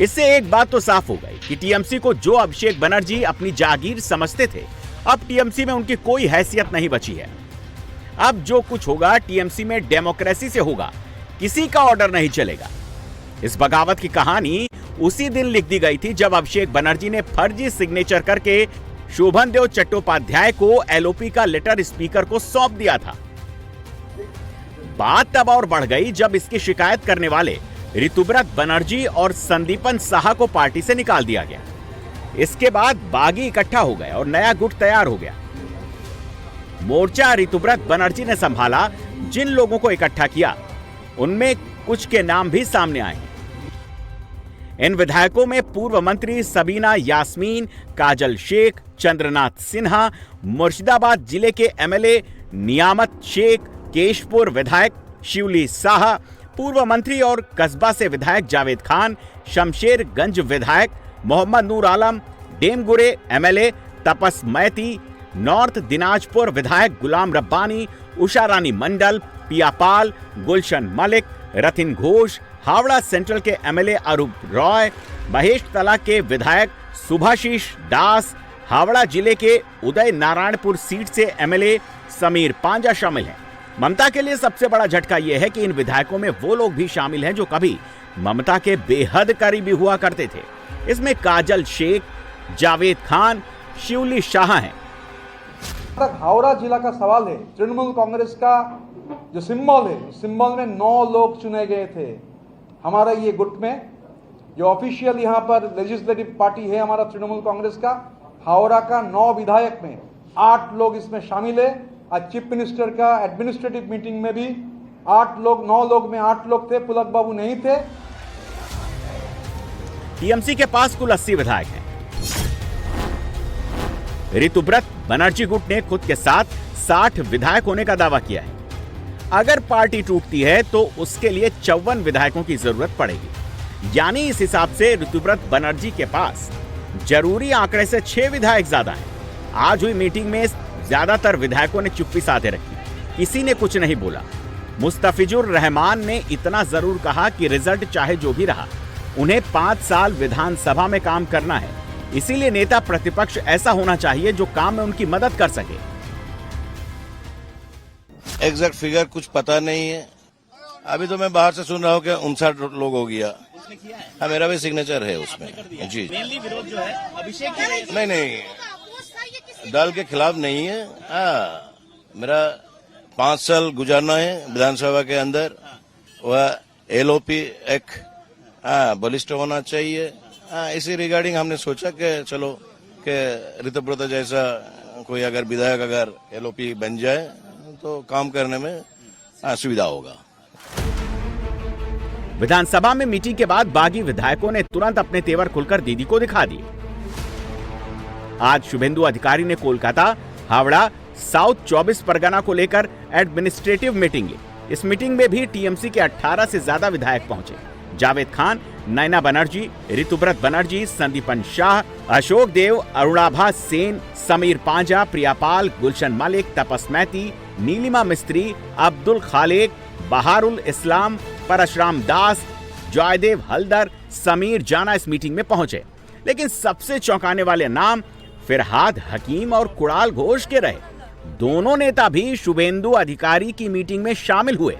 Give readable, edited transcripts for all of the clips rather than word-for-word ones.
इससे एक बात तो साफ हो गई कि टीएमसी को जो अभिषेक बनर्जी अपनी जागीर समझते थे, अब टीएमसी में उनकी कोई हैसियत नहीं बची है। अब जो कुछ होगा टीएमसी में डेमोक्रेसी से होगा, किसी का ऑर्डर नहीं चलेगा। इस बगावत की कहानी उसी दिन लिख दी गई थी जब अभिषेक बनर्जी ने फर्जी सिग्नेचर करके शोभन देव चट्टोपाध्याय को एलओपी का लेटर स्पीकर को सौंप दिया था। बात तब और बढ़ गई जब इसकी शिकायत करने वाले ऋतुव्रत बनर्जी और संदीपन साहा को पार्टी से निकाल दिया गया। इसके बाद बागी इकट्ठा हो गए और नया गुट तैयार हो गया। मोर्चा ऋतुव्रत बनर्जी ने संभाला। जिन लोगों को इकट्ठा किया उनमें कुछ के नाम भी सामने आए। इन विधायकों में पूर्व मंत्री सबीना यास्मीन, काजल शेख, चंद्रनाथ सिन्हा, मुर्शिदाबाद जिले के एमएलए नियामत शेख, केशपुर विधायक शिवली साहा, पूर्व मंत्री और कस्बा से विधायक जावेद खान, शमशेरगंज विधायक मोहम्मद नूर आलम, डेमगुरे एमएलए तपस मैती, नॉर्थ दिनाजपुर विधायक गुलाम रब्बानी, उषा रानी मंडल, पियापाल, गुलशन मलिक, रतिन घोष, हावड़ा सेंट्रल के एमएलए अरूप रॉय, महेश तला के विधायक सुभाशीष दास, हावड़ा जिले के उदय नारायणपुर सीट से एमएलए समीर पांजा शामिल हैं। ममता के लिए सबसे बड़ा झटका यह है कि इन विधायकों में वो लोग भी शामिल हैं जो कभी ममता के बेहद करीबी हुआ करते थे। इसमें काजल शेख, जावेद खान, शिवली शाह हैं। हावड़ा जिला का सवाल है, तृणमूल कांग्रेस का जो सिंबल है, सिंबल में 9 लोग चुने गए थे हमारा ये गुट में। जो ऑफिशियल यहाँ पर लेजिस्लेटिव पार्टी है हमारा तृणमूल कांग्रेस का, हावड़ा का 9 विधायक में 8 लोग इसमें शामिल है। आज चीफ मिनिस्टर का एडमिनिस्ट्रेटिव मीटिंग में भी 9 लोग में 8 लोग थे, पुलक बाबू नहीं थे। टीएमसी के पास कुल 80 विधायक हैं। ऋतुव्रत बनर्जी गुट ने खुद के साथ 60 विधायक होने का दावा किया है। अगर पार्टी टूटती है तो उसके लिए 54 विधायकों की जरूरत पड़ेगी। यानी इस हिसाब से ऋतुव्रत बनर्जी के पास जरूरी आंकड़े से 6 विधायक ज्यादा हैं। आज हुई मीटिंग में ज्यादातर विधायकों ने चुप्पी साधे रखी, किसी ने कुछ नहीं बोला। मुस्तफिजुर रहमान ने इतना जरूर कहा कि रिजल्ट चाहे जो भी रहा, उन्हें 5 साल विधानसभा में काम करना है। इसीलिए नेता प्रतिपक्ष ऐसा होना चाहिए जो काम में उनकी मदद कर सके। एग्जैक्ट फिगर कुछ पता नहीं है। अभी तो मैं बाहर से सुन रहा हूँ कि 59 लोग हो गया। हाँ, मेरा भी सिग्नेचर है उसमें जी। विरोध जो है अभिषेक नहीं, दल के खिलाफ नहीं है। मेरा 5 साल गुजारना है विधानसभा के अंदर। वह एलओपी एक बलिष्ठ होना चाहिए। इसी रिगार्डिंग हमने सोचा कि चलो कि ऋतुव्रत जैसा कोई अगर विधायक अगर एलओपी बन जाए तो काम करने में सुविधा होगा। विधानसभा में मीटिंग के बाद बागी विधायकों ने तुरंत अपने तेवर खुलकर दीदी को दिखा दिए। आज शुभेंदु अधिकारी ने कोलकाता, हावड़ा, साउथ 24 परगना को लेकर एडमिनिस्ट्रेटिव मीटिंग ली। इस मीटिंग में भी टीएमसी के 18 से ज्यादा विधायक पहुंचे। जावेद खान, नैना बनर्जी, ऋतुव्रत बनर्जी, संदीपन शाह, अशोक देव, अरुणाभा सेन, समीर पांजा, प्रियापाल, गुलशन मलिक, तपस मैती, नीलिमा मिस्त्री, अब्दुल खालेक, बहारुल इस्लाम, परशुराम दास, जयदेव हल्दर, समीर जाना इस मीटिंग में पहुंचे। लेकिन सबसे चौंकाने वाले नाम फिरहाद हकीम और कुणाल घोष के रहे। दोनों नेता भी शुभेंदु अधिकारी की मीटिंग में शामिल हुए।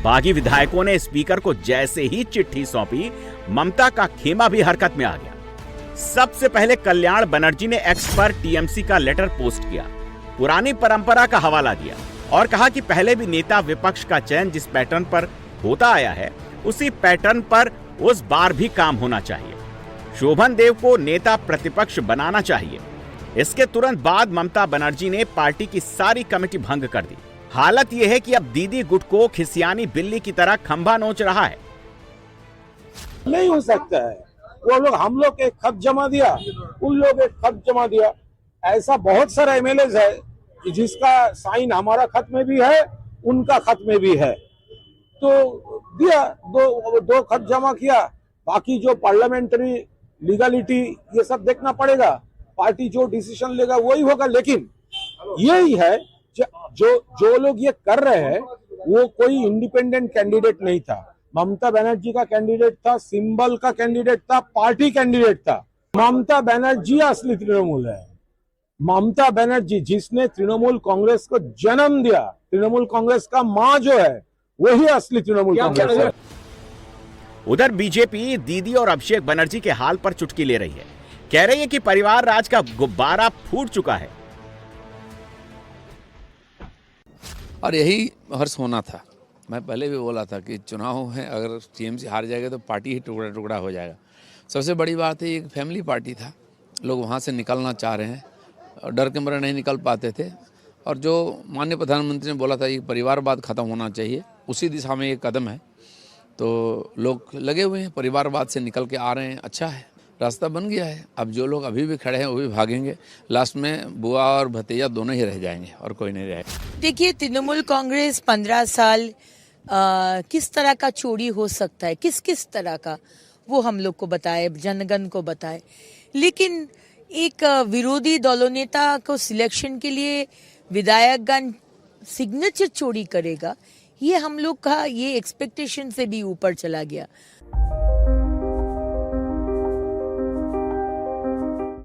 बागी विधायकों ने स्पीकर को जैसे ही चिट्ठी सौंपी, ममता का खेमा भी हरकत में आ गया। सबसे पहले कल्याण बनर्जी ने एक्स पर टीएमसी का लेटर पोस्ट किया, पुरानी परंपरा का हवाला दिया और कहा कि पहले भी नेता विपक्ष का चयन जिस पैटर्न पर होता आया है, उसी पैटर्न पर उस बार भी काम होना चाहिए। शोभन देव को नेता प्रतिपक्ष बनाना चाहिए। इसके तुरंत बाद ममता बनर्जी ने पार्टी की सारी कमेटी भंग कर दी। हालत यह है कि अब दीदी गुट को खिसियानी बिल्ली की तरह खंभा नोच रहा है। नहीं हो सकता है, वो लोग हम लोग एक खत जमा दिया, उन लोग एक खत जमा दिया। ऐसा बहुत सारा एमएलए है जिसका साइन हमारा खत में भी है, उनका खत में भी है, तो दिया, दो खत जमा किया। बाकी जो पार्लियामेंट्री लीगलिटी ये सब देखना पड़ेगा, पार्टी जो डिसीजन लेगा वही होगा। लेकिन यही है जो लोग ये कर रहे हैं वो कोई इंडिपेंडेंट कैंडिडेट नहीं था, ममता बनर्जी का कैंडिडेट था, सिंबल का कैंडिडेट था, पार्टी कैंडिडेट था। ममता बनर्जी असली तृणमूल है। ममता बनर्जी जिसने तृणमूल कांग्रेस को जन्म दिया, तृणमूल कांग्रेस का मां जो है, वही असली तृणमूल कांग्रेस है। उधर बीजेपी दीदी और अभिषेक बनर्जी के हाल पर चुटकी ले रही है। कह रही है कि परिवार राज का गुब्बारा फूट चुका है। और यही हर्ष होना था। मैं पहले भी बोला था कि चुनाव है, अगर टीएमसी हार जाएगा तो पार्टी ही टुकड़ा टुकड़ा हो जाएगा। सबसे बड़ी बात है, एक फैमिली पार्टी था, लोग वहाँ से निकलना चाह रहे हैं और डर के मारे नहीं निकल पाते थे। और जो माननीय प्रधानमंत्री ने बोला था कि परिवारवाद खत्म होना चाहिए, उसी दिशा में एक कदम है। तो लोग लगे हुए हैं, परिवारवाद से निकल के आ रहे हैं। अच्छा है, रास्ता बन गया है। अब जो लोग अभी भी खड़े हैं वो भी भागेंगे, लास्ट में बुआ और भतीजा दोनों ही रह जाएंगे और कोई नहीं रहेगा। देखिए, तृणमूल कांग्रेस 15 साल किस तरह का चोरी हो सकता है, किस किस तरह का, वो हम लोग को बताए, जनगण को बताए। लेकिन एक विरोधी दलोनेता को सिलेक्शन के लिए विधायकगण सिग्नेचर चोरी करेगा, ये हम लोग का ये एक्सपेक्टेशन से भी ऊपर चला गया।